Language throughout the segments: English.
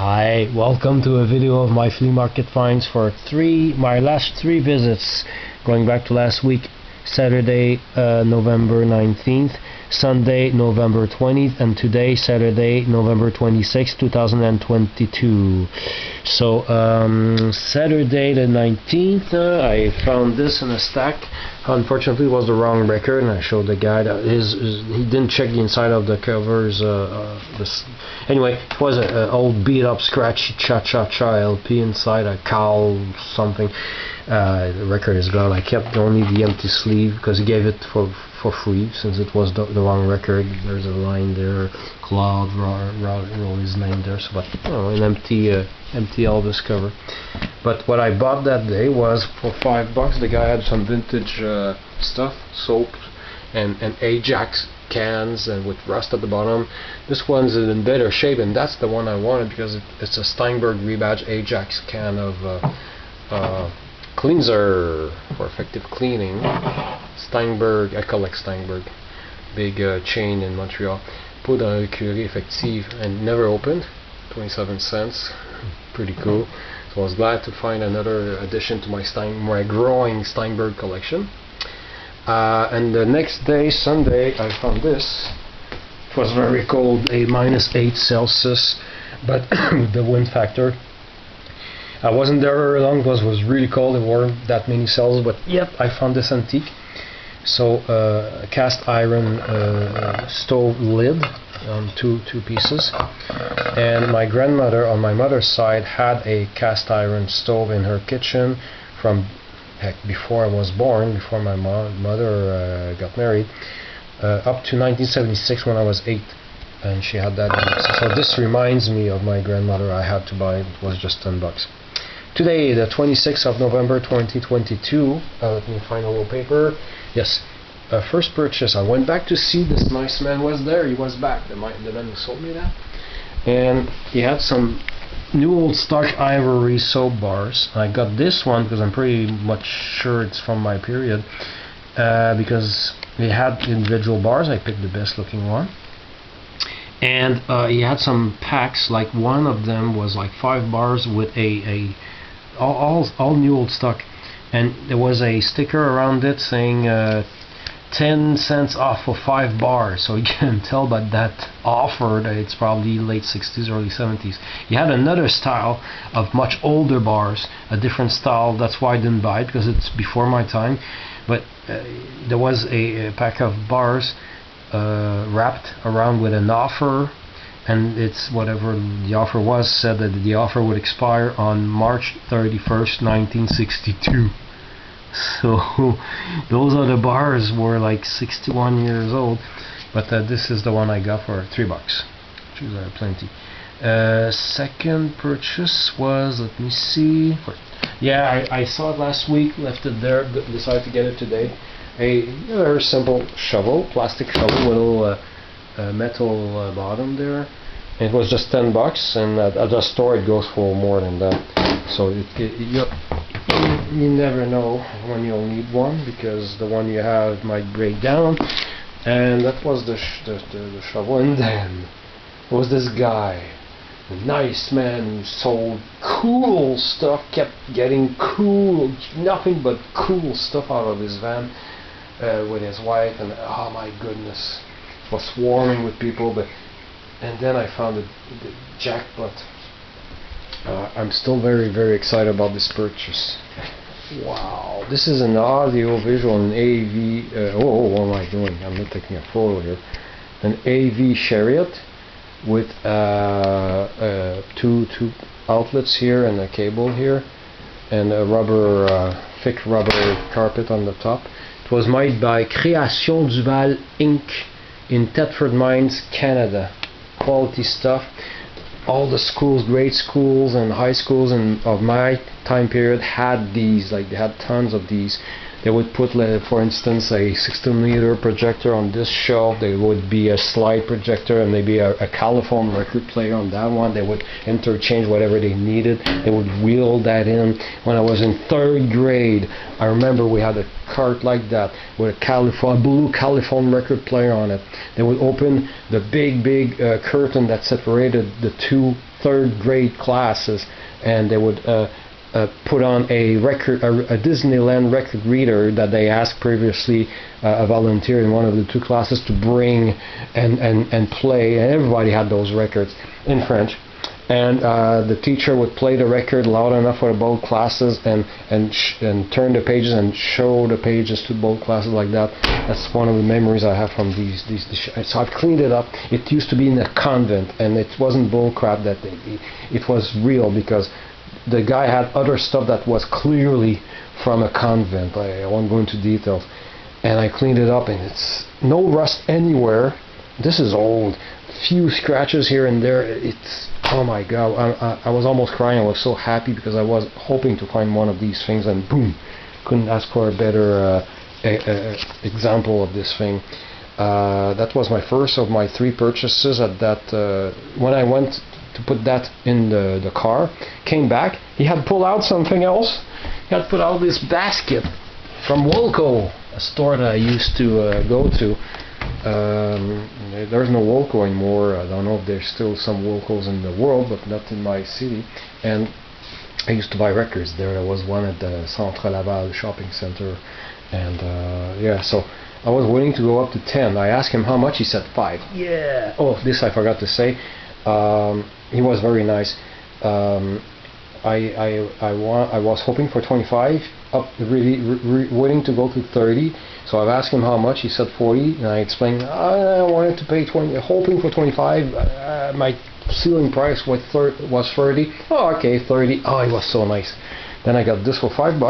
Hi, welcome to a video of my flea market finds for my last three visits, going back to last week, Saturday, November 19th, Sunday, November 20th, and today, Saturday, November 26th, 2022. So, Saturday the 19th, I found this in a stack. Unfortunately, it was the wrong record, and I showed the guy that he didn't check the inside of the covers. Anyway, it was an old beat-up, scratchy cha-cha-cha LP inside a cowl something. The record is gone. I kept only the empty sleeve because he gave it for free since it was the wrong record. There's a line there, Cloud roll his name there. So, but an empty Elvis cover. But what I bought that day was for $5. The guy had some vintage stuff, soap, and Ajax cans, and with rust at the bottom. This one's in better shape, and that's the one I wanted because it's a Steinberg rebadge Ajax can of cleanser for effective cleaning. Steinberg, I collect Steinberg, big chain in Montreal. Poudre à écurie effective, and never opened. 27 cents, pretty cool. So I was glad to find another addition to my growing Steinberg collection. And the next day, Sunday, I found this. It was very cold, a -8 Celsius, but the wind factor. I wasn't there very long because it was really cold. It weren't that many cells, but yep, I found this antique. So cast iron stove lid on two pieces, and my grandmother on my mother's side had a cast iron stove in her kitchen from before I was born, before my mother got married, up to 1976 when I was 8, and she had that. So this reminds me of my grandmother. I had to buy it. It was just $10. Today, the 26th of November 2022, let me find a little paper. Yes, first purchase. I went back to see this nice man was there. He was back, the man who sold me that. And he had some new old stock ivory soap bars. I got this one because I'm pretty much sure it's from my period. Because he had individual bars. I picked the best looking one. And he had some packs, like one of them was like 5 bars with all new old stock, and there was a sticker around it saying 10 cents off for 5 bars. So you can tell by that offer that it's probably late 60s, early 70s. He had another style of much older bars, a different style. That's why I didn't buy it, because it's before my time. But there was a pack of bars wrapped around with an offer, and it's whatever the offer was, said that the offer would expire on March 31st, 1962. So those other bars were like 61 years old, but this is the one I got for $3, which is plenty. Second purchase was, let me see, yeah, I saw it last week, left it there, decided to get it today. A very simple shovel, plastic shovel with a little metal bottom there. It was just $10, and at the store it goes for more than that. So you never know when you'll need one, because the one you have might break down. And that was the shovel. And then there was this guy, a nice man who sold cool stuff, kept getting cool, nothing but cool stuff out of his van. With his wife, and oh my goodness, it was swarming with people. And then I found the jackpot. I'm still very, very excited about this purchase. Wow, this is an audio visual, an AV. What am I doing? I'm not taking a photo here. An AV chariot with two outlets here and a cable here, and a thick rubber carpet on the top. It was made by Création Duval Inc. in Thetford Mines, Canada. Quality stuff. All the schools, grade schools and high schools of my time period had these. Like, they had tons of these. They would put, for instance, a 16mm projector on this shelf. There would be a slide projector and maybe a Californ record player on that one. They would interchange whatever they needed. They would wheel that in. When I was in 3rd grade, I remember we had a cart like that with a blue Californ record player on it. They would open the big curtain that separated the two third grade classes, and they would put on a Disneyland record reader that they asked previously a volunteer in one of the two classes to bring and play, and everybody had those records in French. And the teacher would play the record loud enough for both classes and turn the pages and show the pages to both classes like that. That's one of the memories I have from these. So I've cleaned it up. It used to be in a convent, and it wasn't bull crap. It was real, because the guy had other stuff that was clearly from a convent. I won't go into details. And I cleaned it up, and it's no rust anywhere. This is old. Few scratches here and there. It's, oh my god, I was almost crying. I was so happy because I was hoping to find one of these things, and boom, couldn't ask for a better example of this thing. That was my first of my 3 purchases. At that, when I went to put that in the car, came back, he had pulled out something else. He had put out this basket from Wilco, a store that I used to go to. There's no Wilco anymore. I don't know if there's still some Wilcos in the world, but not in my city. And I used to buy records there. There was one at the Centre Laval shopping center, and yeah, so I was willing to go up to 10. I asked him how much. He said 5. Yeah. Oh, this I forgot to say. He was very nice. I was hoping for 25, up really willing to go to 30. So I've asked him how much. He said 40, and I explained I wanted to pay 20, hoping for 25. My ceiling price was 30. Oh, okay, 30. Oh, it was so nice. Then I got this for $5,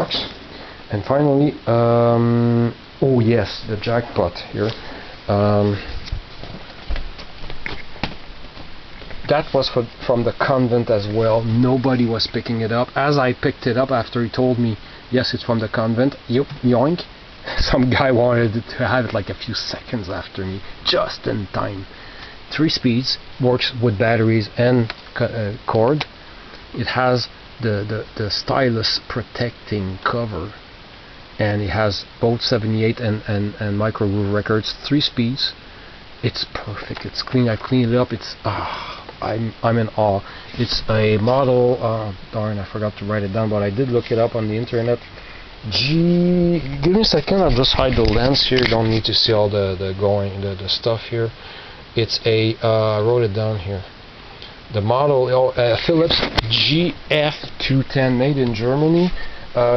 and finally, oh yes, the jackpot here. That was from the convent as well. Nobody was picking it up. As I picked it up after he told me, yes, it's from the convent, yep, yoink, some guy wanted to have it like a few seconds after me, just in time. 3 speeds, works with batteries and cord. It has the stylus protecting cover, and it has both 78 and micro groove records, 3 speeds. It's perfect. It's clean. I cleaned it up. It's I'm in awe. It's a model. Darn, I forgot to write it down, but I did look it up on the internet. Give me a second. I'll just hide the lens here. You don't need to see all the stuff here. It's a. I wrote it down here. The model Philips GF210, made in Germany,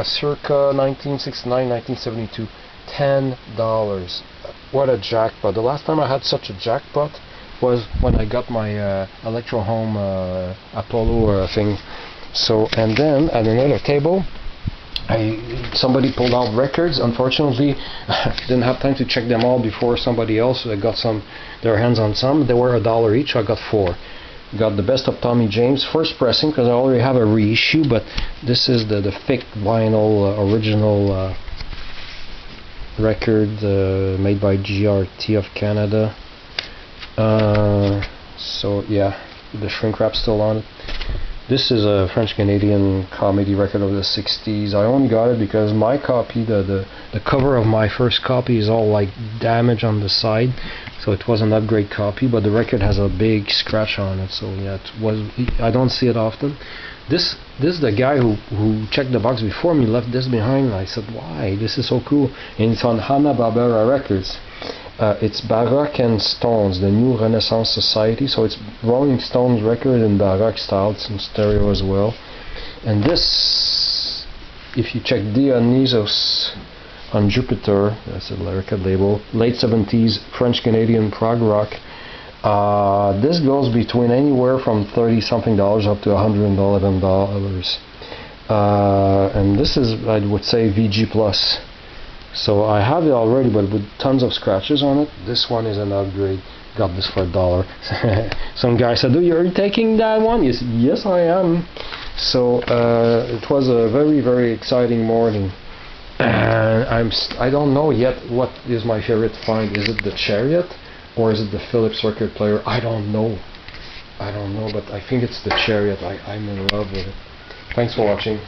circa 1969-1972. $10. What a jackpot! The last time I had such a jackpot was when I got my Electro Home Apollo thing. So, and then at another table, somebody pulled out records. Unfortunately, didn't have time to check them all before somebody else got their hands on some. They were $1 each. I got 4. Got the Best of Tommy James, first pressing, because I already have a reissue, but this is the thick vinyl original record made by GRT of Canada. So yeah, the shrink wrap's still on it. This is a French-Canadian comedy record of the 60s. I only got it because my copy, the cover of my first copy is all like damage on the side, so it was an upgrade copy, but the record has a big scratch on it, so yeah, I don't see it often. This the guy who checked the box before me left this behind, and I said, why? This is so cool. And it's on Hanna-Barbera Records. It's Baroque and Stones, the New Renaissance Society, so it's Rolling Stones record in Baroque style. It's in stereo as well. And this, if you check Dionysos on Jupiter, that's a record label, late 70s French-Canadian prog rock. This goes between anywhere from $30-something up to $111. And this is, I would say, VG Plus. So I have it already, but with tons of scratches on it. This one is an upgrade. Got this for $1. Some guy said, "Oh, you're taking that one?" Yes, I am. So it was a very, very exciting morning. And I don't know yet what is my favorite find. Is it the Chariot or is it the Philips record player? I don't know, but I think it's the Chariot. I'm in love with it. Thanks for watching.